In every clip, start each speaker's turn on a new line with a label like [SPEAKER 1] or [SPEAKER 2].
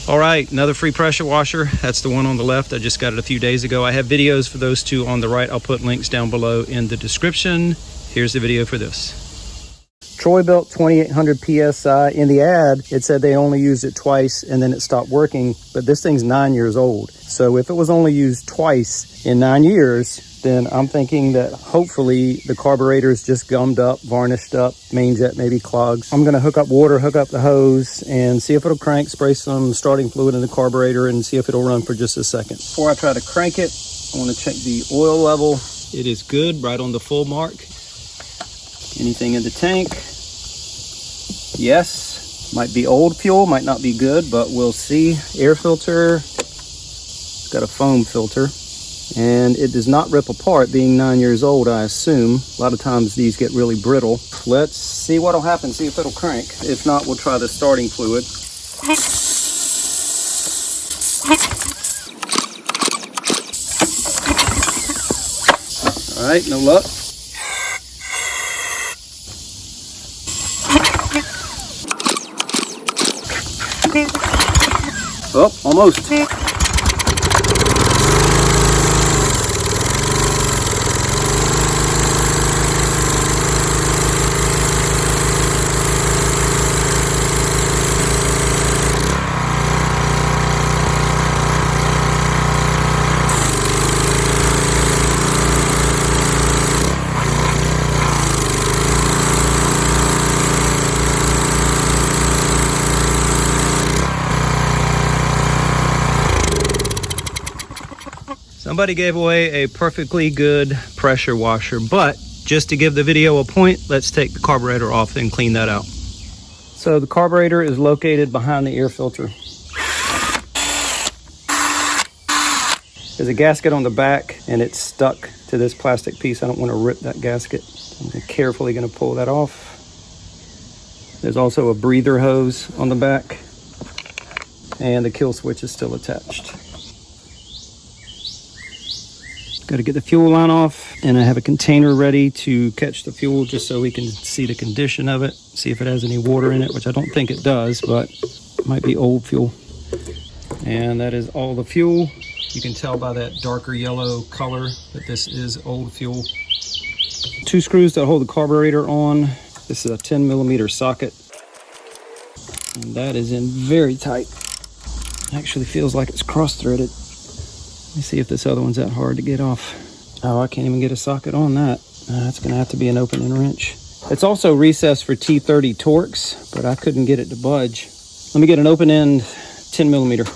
[SPEAKER 1] All right, another free pressure washer. That's the one on the left. I just got it a few days ago. I have videos for those two on the right. I'll put links down below in the description. Here's the video for this. Bilt 2800 PSI. In the ad, it said they only used it twice and then it stopped working, but this thing's 9 years old. So if it was only used twice in 9 years, then I'm thinking that hopefully the carburetor is just gummed up, varnished up, main jet maybe clogged. I'm gonna hook up water, hook up the hose, and see if it'll crank, spray some starting fluid in the carburetor and see if it'll run for just a second. Before I try to crank it, I wanna check the oil level. It is good, right on the full mark. Anything in the tank? Yes, might be old fuel, might not be good, but we'll see. Air filter, it's got a foam filter, and it does not rip apart, being 9 years old, I assume. A lot of times these get really brittle. Let's see what'll happen, see if it'll crank. If not, we'll try the starting fluid. All right, no luck. Oh, almost. Somebody gave away a perfectly good pressure washer, but just to give the video a point, let's take the carburetor off and clean that out. So the carburetor is located behind the air filter. There's a gasket on the back and it's stuck to this plastic piece. I don't want to rip that gasket. I'm carefully going to pull that off. There's also a breather hose on the back and the kill switch is still attached. Got to get the fuel line off, and I have a container ready to catch the fuel just so we can see the condition of it, see if it has any water in it, which I don't think it does, but it might be old fuel. And that is all the fuel. You can tell by that darker yellow color that this is old fuel. 2 screws that hold the carburetor on. This is a 10mm socket, and that is in very tight. Actually feels like it's cross-threaded. Let me see if this other one's that hard to get off. Oh, I can't even get a socket on that. That's gonna have to be an open-end wrench. It's also recessed for T30 Torx, but I couldn't get it to budge. Let me get an open-end 10mm.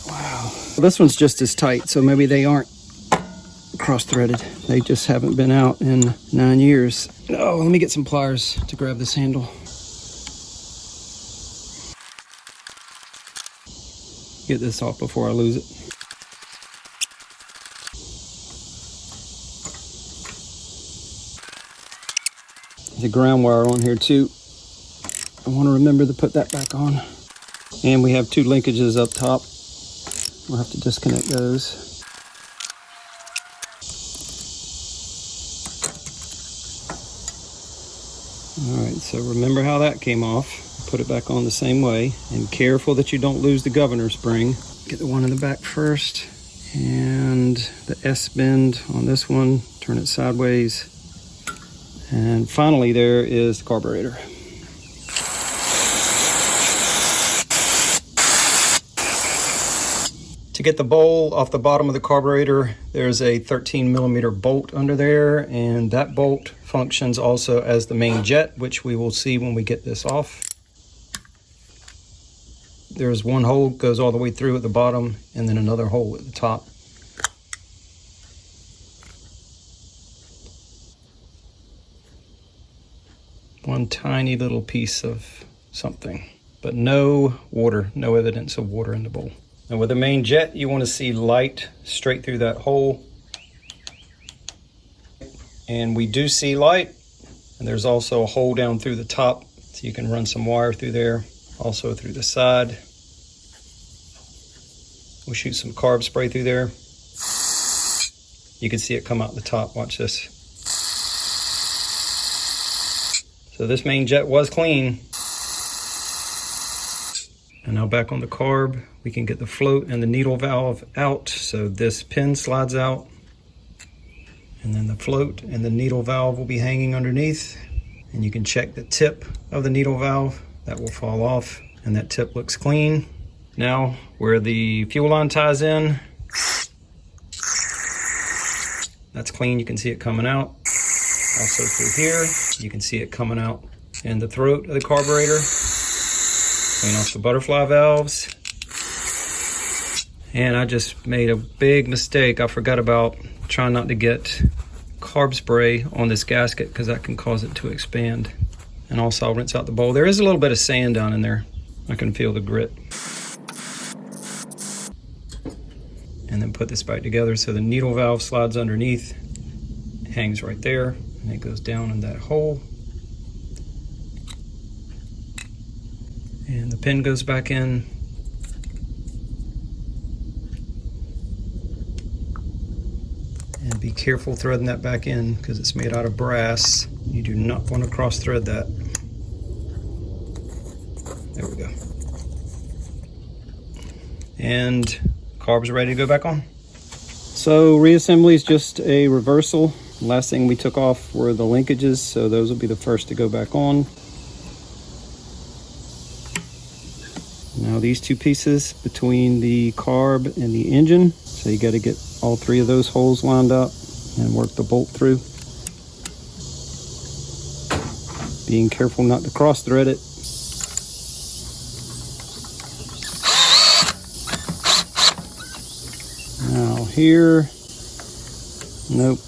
[SPEAKER 1] Wow. Well, this one's just as tight, so maybe they aren't cross-threaded. They just haven't been out in 9 years. Oh, let me get some pliers to grab this handle. Get this off before I lose it. There's a ground wire on here too. I want to remember to put that back on. And we have 2 linkages up top. We'll have to disconnect those. All right, so remember how that came off. Put it back on the same way, and careful that you don't lose the governor spring. Get the one in the back first, and the S bend on this one, turn it sideways, and finally there is the carburetor. To get the bowl off the bottom of the carburetor, there's a 13mm bolt under there, and that bolt functions also as the main jet, which we will see when we get this off. There's one hole goes all the way through at the bottom, and then another hole at the top. One tiny little piece of something, but no water, no evidence of water in the bowl. And with the main jet, you want to see light straight through that hole. And we do see light, and there's also a hole down through the top, so you can run some wire through there. Also through the side. We'll shoot some carb spray through there. You can see it come out the top, watch this. So this main jet was clean. And now back on the carb, we can get the float and the needle valve out. So this pin slides out, and then the float and the needle valve will be hanging underneath. And you can check the tip of the needle valve. That will fall off, and that tip looks clean. Now, where the fuel line ties in, that's clean. You can see it coming out. Also through here, you can see it coming out in the throat of the carburetor. Clean off the butterfly valves. And I just made a big mistake. I forgot about trying not to get carb spray on this gasket because that can cause it to expand. And also I'll rinse out the bowl. There is a little bit of sand down in there. I can feel the grit. And then put this back together so the needle valve slides underneath, hangs right there, and it goes down in that hole. And the pin goes back in. And be careful threading that back in because it's made out of brass. You do not want to cross thread that. There we go. And carb's ready to go back on. So reassembly is just a reversal. Last thing we took off were the linkages, so those will be the first to go back on. Now these two pieces between the carb and the engine, so you got to get all three of those holes lined up and work the bolt through. Being careful not to cross thread it. Now here, nope.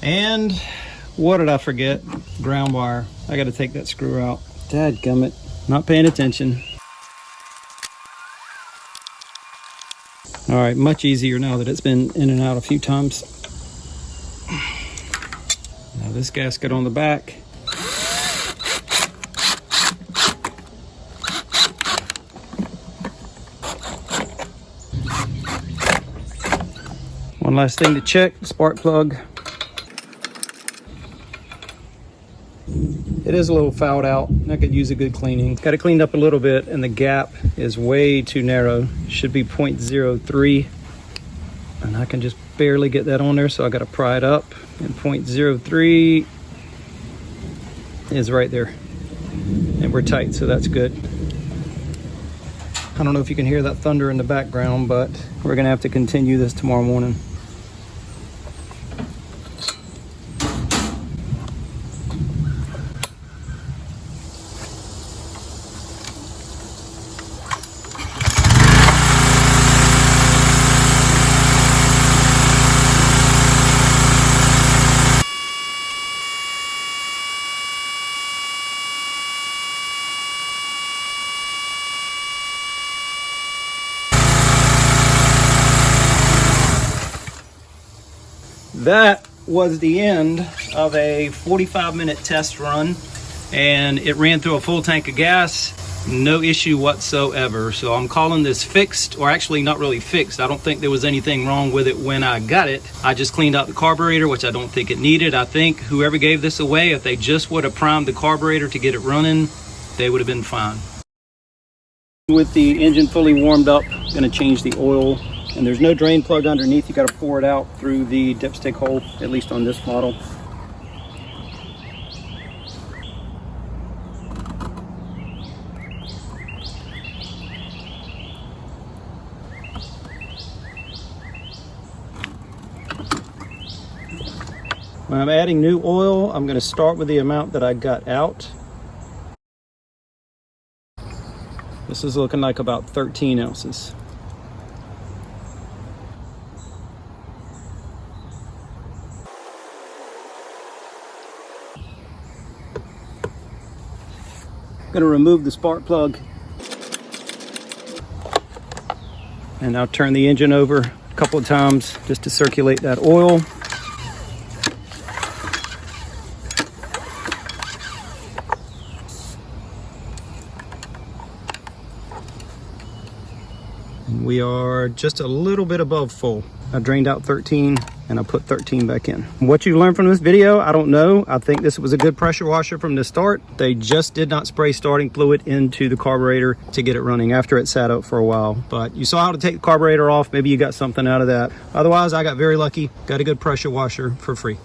[SPEAKER 1] And what did I forget? Ground wire. I got to take that screw out. Dadgummit, not paying attention. All right, much easier now that it's been in and out a few times. Now this gasket on the back. One last thing to check, spark plug. It is a little fouled out. I could use a good cleaning. Got it cleaned up a little bit, and the gap is way too narrow. Should be 0.03, and I can just barely get that on there, so I got to pry it up. And 0.03 is right there, and we're tight, so that's good. I don't know if you can hear that thunder in the background, but we're gonna have to continue this tomorrow morning. That was the end of a 45-minute test run, and it ran through a full tank of gas, no issue whatsoever. So I'm calling this fixed, or actually not really fixed. I don't think there was anything wrong with it when I got it. I just cleaned out the carburetor, which I don't think it needed. I think whoever gave this away, if they just would have primed the carburetor to get it running, they would have been fine. With the engine fully warmed up, I'm going to change the oil. And there's no drain plug underneath. You got to pour it out through the dipstick hole, at least on this model. When I'm adding new oil, I'm going to start with the amount that I got out. This is looking like about 13 ounces. I'm going to remove the spark plug, and now turn the engine over couple of times just to circulate that oil. And we are just a little bit above full. I drained out 13 and I put 13 back in. What you learned from this video, I don't know. I think this was a good pressure washer from the start. They just did not spray starting fluid into the carburetor to get it running after it sat up for a while. But you saw how to take the carburetor off. Maybe you got something out of that. Otherwise, I got very lucky. Got a good pressure washer for free.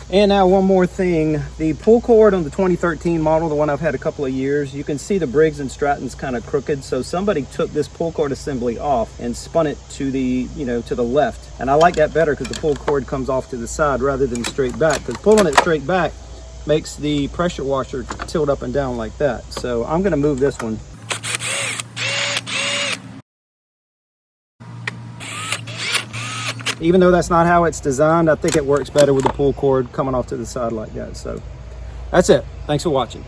[SPEAKER 1] And now one more thing, the pull cord on the 2013 model, the one I've had a couple of years, you can see the Briggs and Stratton's kind of crooked. So somebody took this pull cord assembly off and spun it to the, to the left. And I like that better because the pull cord comes off to the side rather than straight back, because pulling it straight back makes the pressure washer tilt up and down like that. So I'm gonna move this one. Even though that's not how it's designed, I think it works better with the pull cord coming off to the side like that. So that's it. Thanks for watching.